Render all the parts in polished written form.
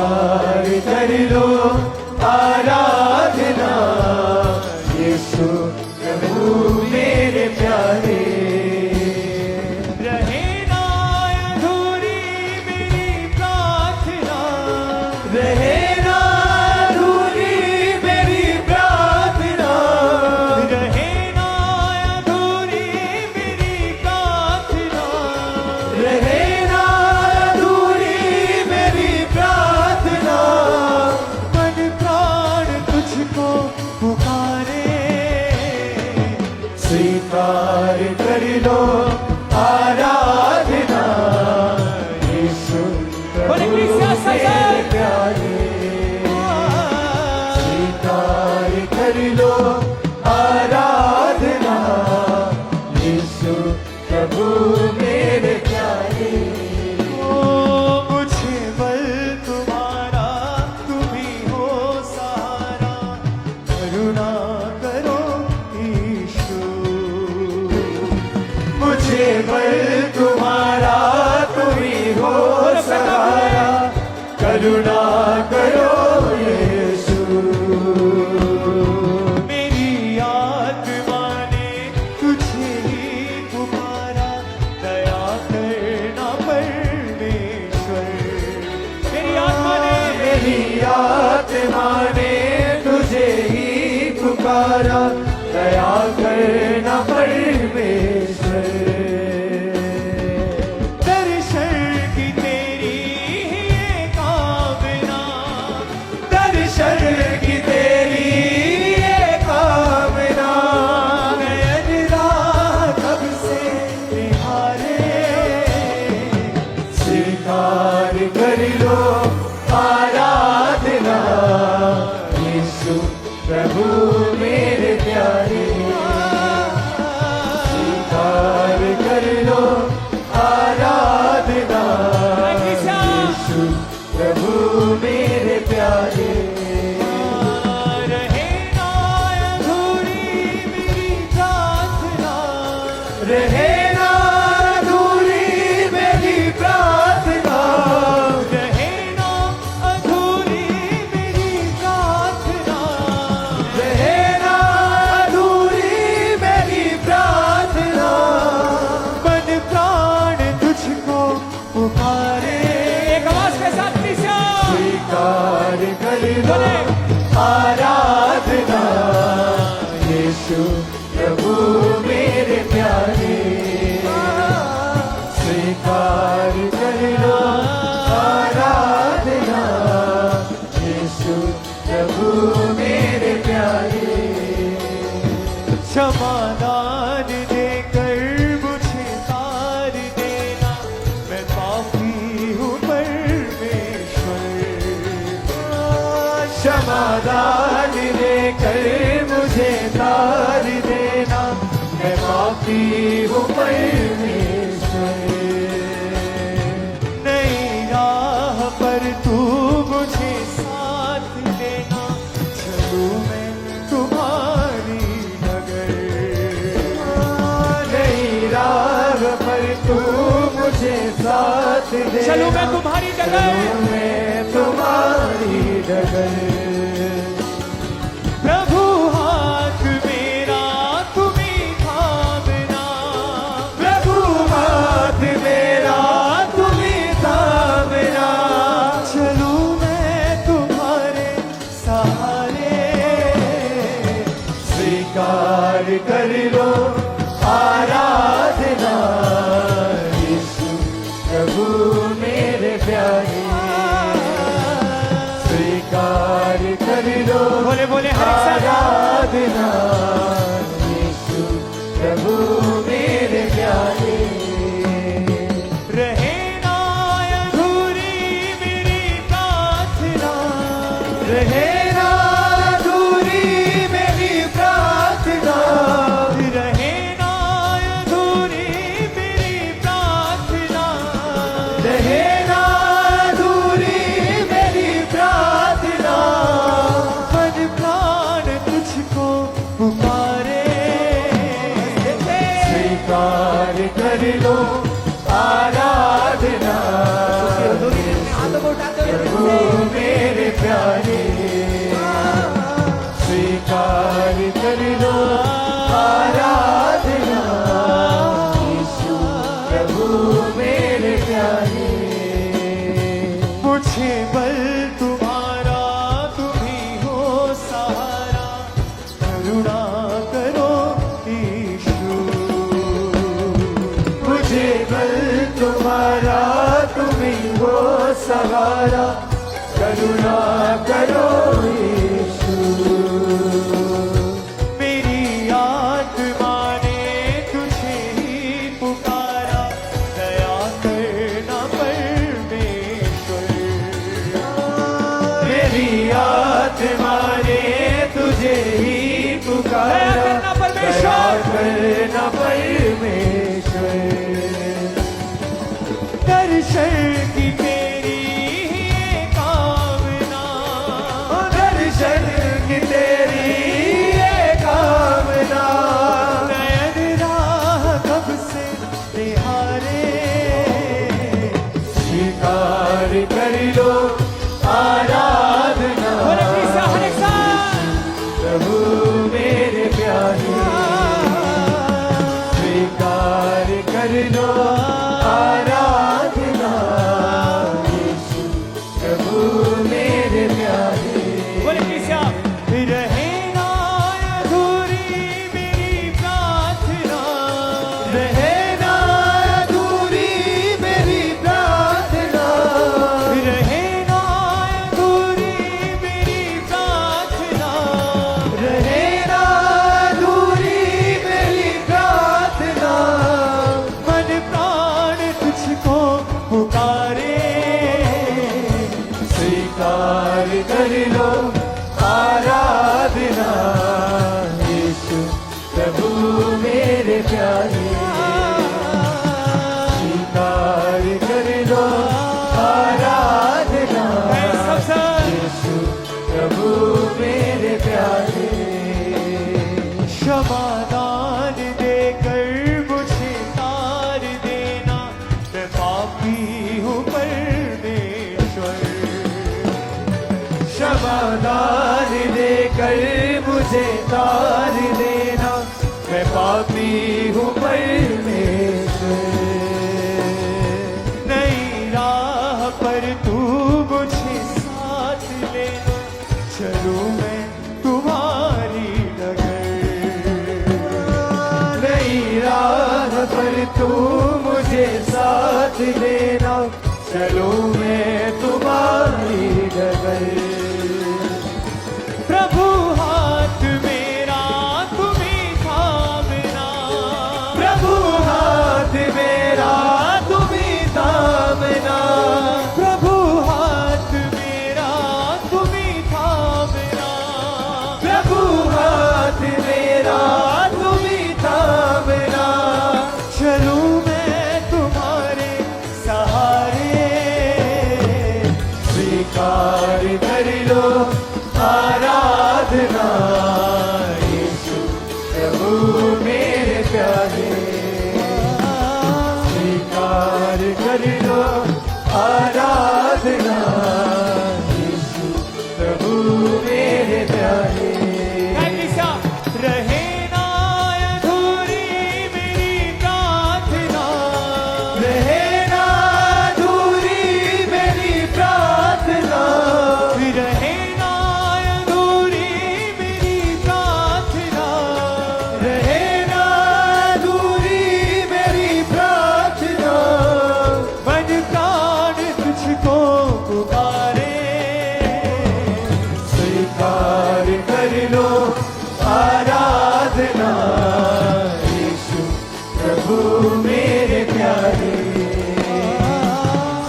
स्वीकार कर लो आराधना, यीशु प्रभु मेरे प्यारे। रहे ना अधूरी मेरी प्रार्थना, रहे ना अधूरी मेरी प्रार्थना, रहे ना अधूरी मेरी प्रार्थना, रहे ना अधूरी मेरी प्रार्थना, मन प्राण तुझको पुकारे। स्वीकार कर लो आराधना, यीशु प्रभु मेरे प्यारे। स्वीकार कर लो आराधना, यीशु प्रभु मेरे प्यारे। ओ मुझे बल तुम्हारा, तुम ही हो सहारा, करुणा करो ईशु। मुझे बल तुम्हारा, तुम ही हो सहारा, करुणा करो यीशु। मेरी आत्मा ने तुझे ही पुकारा, दया करना परमेश्वर। मेरी आत्मा ने, मेरी आत्मा ने तुझे ही पुकारा, दया करना परमेश्वर। दर्शन की तेरी ही ये कामना, दर्शन की तेरी ये कामना, नयन राह कब से निहारे। स्वीकार कर लो आराधना, यीशु प्रभु मेरे प्यारे। स्वीकार कर लो आराधना, यीशु प्रभु मेरे प्यारे। रहे ना अधूरी मेरी प्रार्थना, रहे ना अधूरी मेरी प्रार्थना, रहे ना अधूरी मेरी प्रार्थना, रहे ना अधूरी मेरी प्रार्थना, मन प्राण तुझको पुकारे। एक आवाज के साथ प्लीज़। स्वीकार कर लो आराधना, यीशु प्रभु मेरे प्यारे। स्वीकार कर लो आराधना, यीशु प्रभु मेरे प्यारे। समाधान देकर मुझे तार देना, मैं पापी हूँ परमेश्वर। समाधान देकर मुझे तार देना, मैं पापी हूँ परमेश्वर। नई राह पर तू मुझे साथ देना, चलूं मैं तुम्हारी नगर। नई राह पर तू मुझे साथ दे, चलूं मैं तुम्हारी डगर, मैं तुम्हारी डगर। प्रभु हाथ मेरा तुम्ही थामना, प्रभु हाथ मेरा तुम्ही थामना, चलूं मैं तुम्हारे सहारे। स्वीकार कर लो आराधना, यीशु प्रभु मेरे प्यारे। स्वीकार कर लो बोले बोले हर एक साथ। आराधना, यीशु प्रभु मेरे प्यारे। रहे ना अधूरी मेरी प्रार्थना, रहे ना अधूरी मेरी प्रार्थना, रहे ना अधूरी मेरी प्रार्थना, रहे ना अधूरी मेरी प्रार्थना, मन प्राण तुझको पुकारे। स्वीकार कर लो आराधना, प्रभु बल तुम्हारा तुम ही हो सहारा करुणा करो यीशु मेरी आत्मा ने तुझे ही पुकारा दया करना परमेश्वर मेरी आत्मा ने तुझे ही पुकारा दया करना परमेश्वर दर्शन की तेरी ही कामना दर्शन की तेरी ये कामना नयन राह कब से निहारे स्वीकार कर लो आराधना प्रभु मेरे प्यारे स्वीकार कर लो आराधना यीशु प्रभु मेरे प्यारे रहे ना अधूरी मेरी प्रार्थना रहे ना अधूरी मेरी प्रार्थना रहे ना अधूरी मेरी प्रार्थना रहे ना अधूरी मेरी प्रार्थना मन प्राण तुझको पुकारे स्वीकार कर लो आराधना यीशु प्रभु मेरे प्यारे स्वीकार कर लो आराधना यीशु प्रभु मेरे प्यारे क्षमादान देकर मुझे तार देना मैं पापी हूँ परमेश्वर क्षमादान देकर मुझे तार देना मैं पापी हूँ परमेश्वर नई राह पर तू मुझे साथ लेना चलूं मैं तुम्हारी डगर नई राह पर तू मुझे साथ देना चलो मैं तुम्हारी डगर प्रभु हाथ मेरा तुम्हें थामना प्रभु हाथ मेरा तुम्ही थामना प्रभु हाथ मेरा तुम्हें थामना प्रभु हाथ मेरा तुम्ही थामना चलूं मैं तुम्हारे सहारे स्वीकार कर लो आराधना यीशु प्रभु मेरे प्यारे स्वीकार कर लो आराधना यीशु प्रभु मेरे प्यारे रहे ना अधूरी मेरी प्रार्थना रहे ना अधूरी मेरी प्रार्थना रहे ना अधूरी मेरी प्रार्थना रहे ना अधूरी मेरी प्रार्थना मन प्राण तुझको पुकारे स्वीकार कर लो आराधना यीशु प्रभु मेरे प्यारे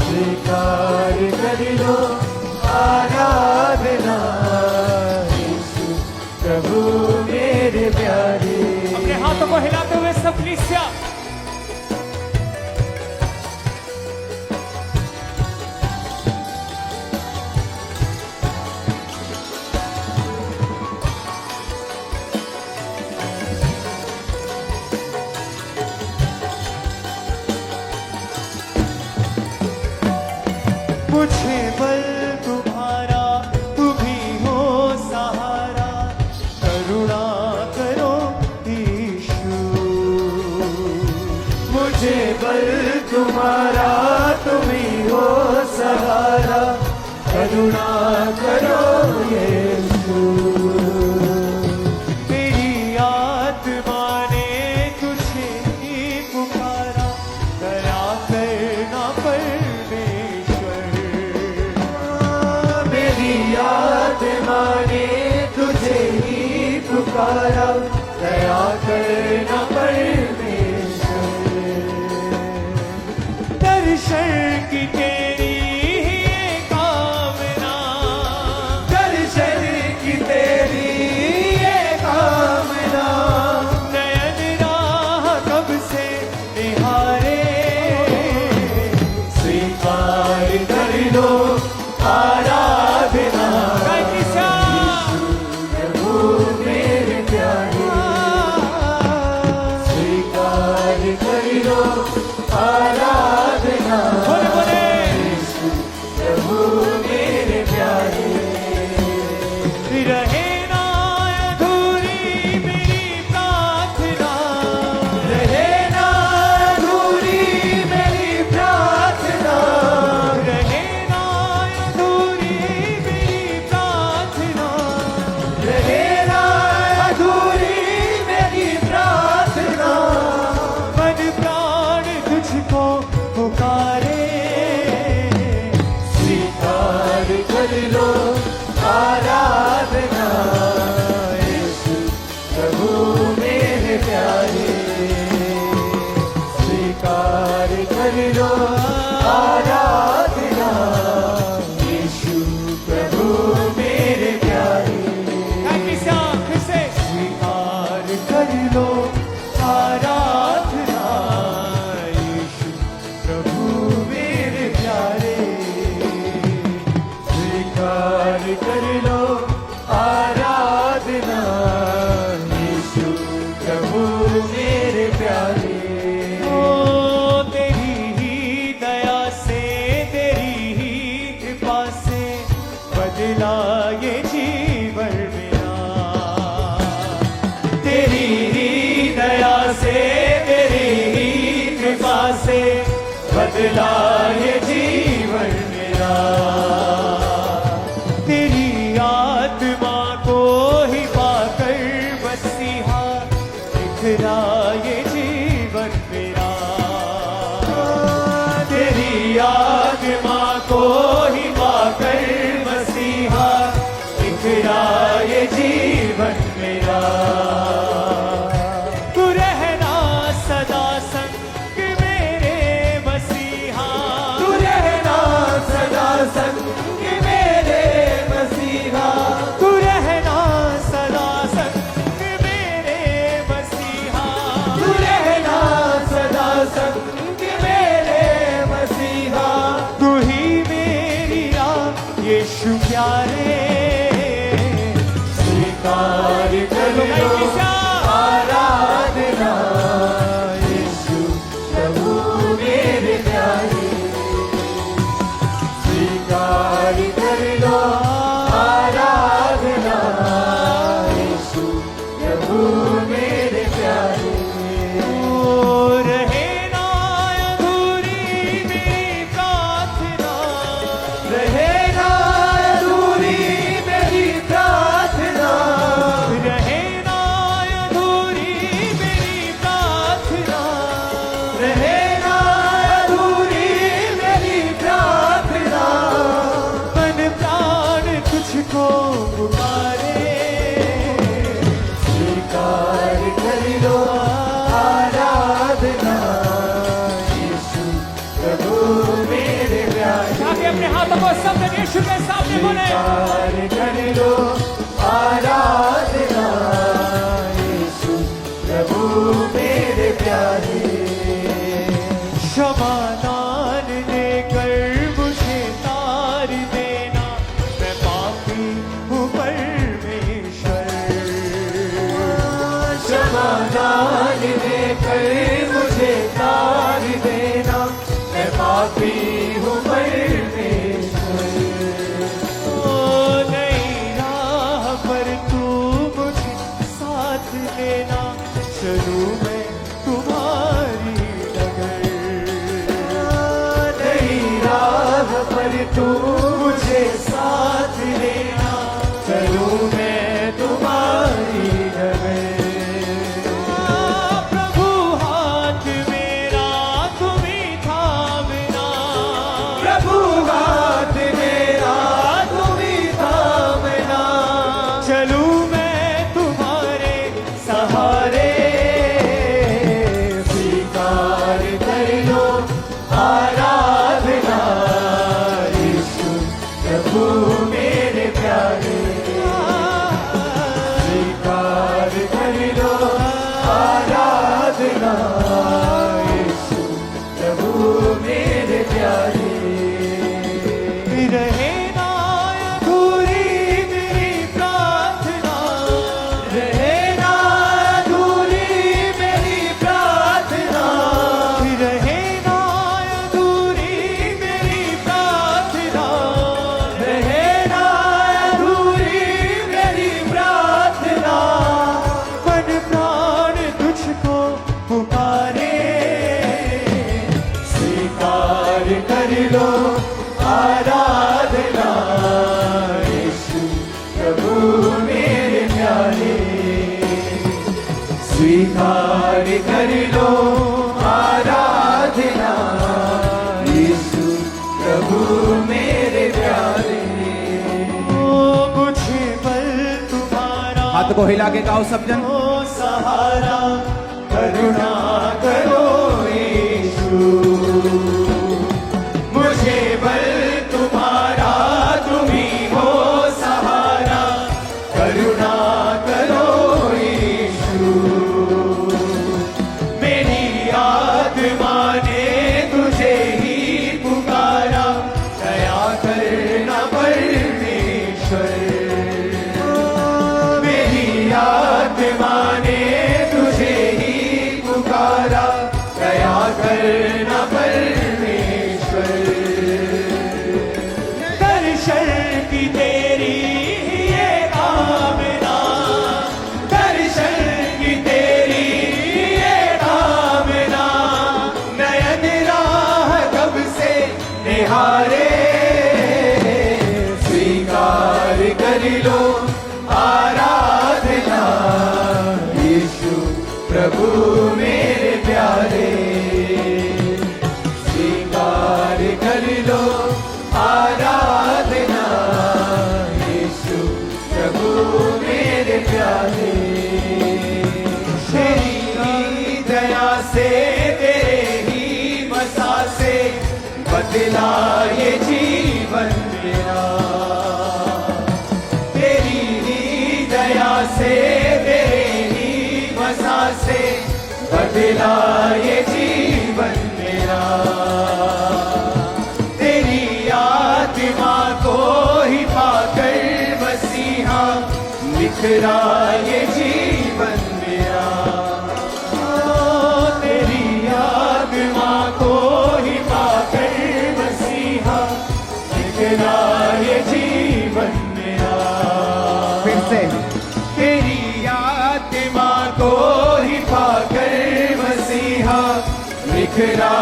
स्वीकार कर लो आराधना यीशु प्रभु मेरे प्यारे अपने हाथों को हिलाते हुए सब कलीसिया मुझे बल तुम्हारा तुम ही हो सहारा करुणा करो ईशु मुझे बल तुम्हारा तुम ही हो सहारा करुणा करो यीशु तेरी आत्मा ने तुझे ही पुकारा दया दर्शन की तेरी ये कामना, दर्शन की तेरी ये कामना, नयन राह कब से निहारे, स्वीकार कर लो आराधना। प्रभु मेरे प्यारे, स्वीकार कर लो आराधना। बोले बोले प्रभु मेरे प्यारे, रहे ना अधूरी मेरी प्रार्थना, रहे ना अधूरी मेरी प्रार्थना, रहे ना अधूरी मेरी प्रार्थना, रहे ना अधूरी मेरी प्रार्थना। मन प्राण तुझको पुकारे, स्वीकार कर लो आराधना। यीशु प्रभु मेरे प्यारे, स्वीकार कर लो आराधना। यीशु प्रभु मेरे प्यारे, फिर से स्वीकार कर लो आराधना। यीशु प्रभु मेरे प्यारे, स्वीकार कर लो आराधना। यीशु प्रभु मेरे प्यारे, ओ तेरी ही दया से, तेरी ही कृपा से बदला ये जीवन मेरा, तेरी ही दया से, तेरी ही कृपा से बदला ये जीवन मेरा। तेरी आत्मा को ही पाकर मसीहा दिखरा ये जीवन मेरा, तेरी आत्मा को ही पाकर मसीहा दिखरा ये जीवन मेरा। तू रहना सदा संग मेरे मसीहा, तू रहना सदा संग मेरे मसीहा, तू रहना सदा संग मेरे मसीहा, तू रहना सदा संग मेरे मसीहा। तू ही मेरी यीशु प्यारे, स्वीकार कर लो आराधना। यीशु प्रभु मेरे प्यारे, स्वीकार कर लो आराधना। यीशु प्रभु मेरे प्यारे, ओ रहे ना अधूरी मेरी प्रार्थना, रहे ना अधूरी मेरी प्रार्थना, रहे ना अधूरी मेरी प्रार्थना, रहे ना अधूरी मेरी प्रार्थना। मन प्राण तुझको पुकारे, स्वीकार कर लो आराधना। यीशु प्रभु मेरे प्यारे, आगे अपने हाथों को सब यीशु के सामने बोले, स्वीकार कर लो आराधना। यीशु प्रभु मेरे प्यारे, क्षमादान देकर मुझे तार देना, मैं पापी हूँ परमेश्वर, समाधान देकर मुझे तार देना, मैं पापी हूँ परमेश्वर। ओ नई राह पर तू मुझे साथ देना, चलूं मैं तुम्हारी नगर, लो आराधना यीशु प्रभु मेरे प्यारे स्वीकार कर लो आराधना यीशु प्रभु मेरे प्यारे मुझे बल तुम्हारा हाथ को हिला के गाओ सब जन। ओ सहारा करुणा करो यीशु मुझे बल तुम्हारा तुम ही हो सहारा करुणा करो यीशु मेरी आत्मा ने तुझे ही पुकारा दया करना परमेश्वर मेरी आत्मा ने तुझे ही पुकारा दया करना परमेश्वर दर्शन की तेरी ये कामना दर्शन की तेरी ये कामना नयन राह कब से निहारे स्वीकार कर लो आराधना यीशु प्रभु मेरे प्यारे स्वीकार कर लो आराधना यीशु प्रभु मेरे प्यारे तेरी दया से तेरे ही बसा से बदला ये जीवन मेरा तेरी ही दया से तेरे ही बसा से बदला ये जीवन मेरा तेरी आत्मा को ही पाकर मसीहा निखरा ये जीवन मेरा तेरी आत्मा को ही पाकर मसीहा निखरा ये जीवन मेरा फिर से तेरी आत्मा को ही पाकर मसीहा निखरा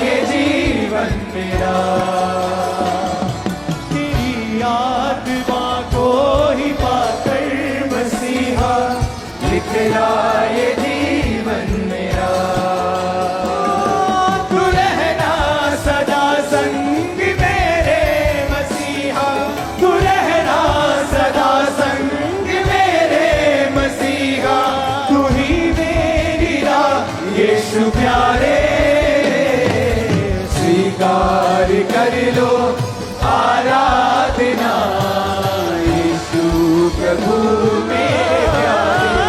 ये जीवन मेरा तेरी आत्मा को ही पाकर मसीहा निखरा ये जीवन मेरा तू रहना सदा संग मेरे मसीहा तू रहना सदा संग मेरे मसीहा तू ही मेरी राह यीशु प्यारे स्वीकार कर लो आराधना यीशु प्रभु मेरे प्यारे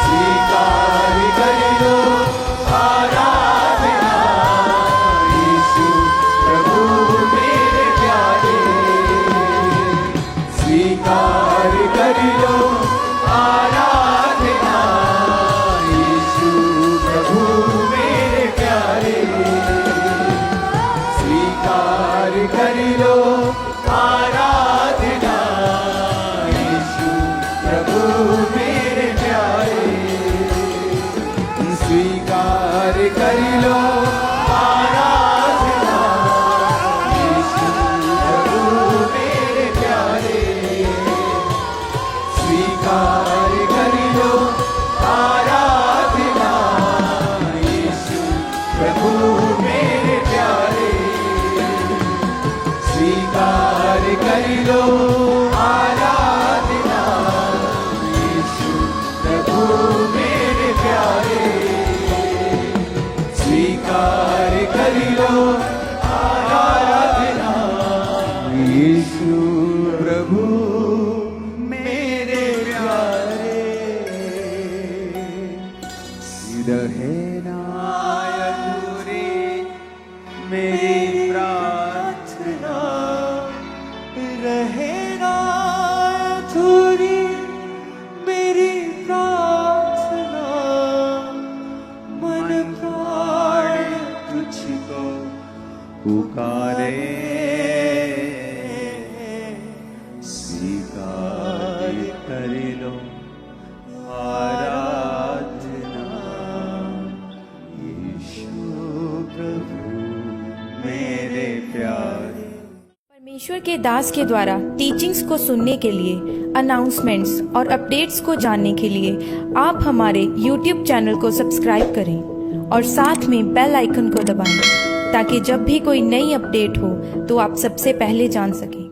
स्वीकार कर लो आराधना यीशु प्रभु मेरे प्यारे स्वीकार कर लो आराधना यीशु प्रभु मेरे प्यारे स्वीकार कर लो आराधना यीशु प्रभु मेरे प्यारे स्वीकार कर लो आराधना यीशु प्रभु मेरे प्यारे स्वीकार कर लो आराधना यीशु प्रभु मेरे प्यारे स्वीकार कर लो आराधना यीशु प्रभु मेरे प्यारे स्वीकार कर लो आराधना यीशु प्रभु मेरे प्यारे रहना अधूरी मेरी प्रार्थना रहना अधूरी मेरी प्रार्थना मन प्राण तुझको पुकारे स्वीकार कर लो आराधना यीशु प्रभु ईश्वर के दास के द्वारा टीचिंग्स को सुनने के लिए, अनाउंसमेंट्स और अपडेट्स को जानने के लिए आप हमारे YouTube चैनल को सब्सक्राइब करें और साथ में बेल आइकन को दबाएं ताकि जब भी कोई नई अपडेट हो तो आप सबसे पहले जान सकें।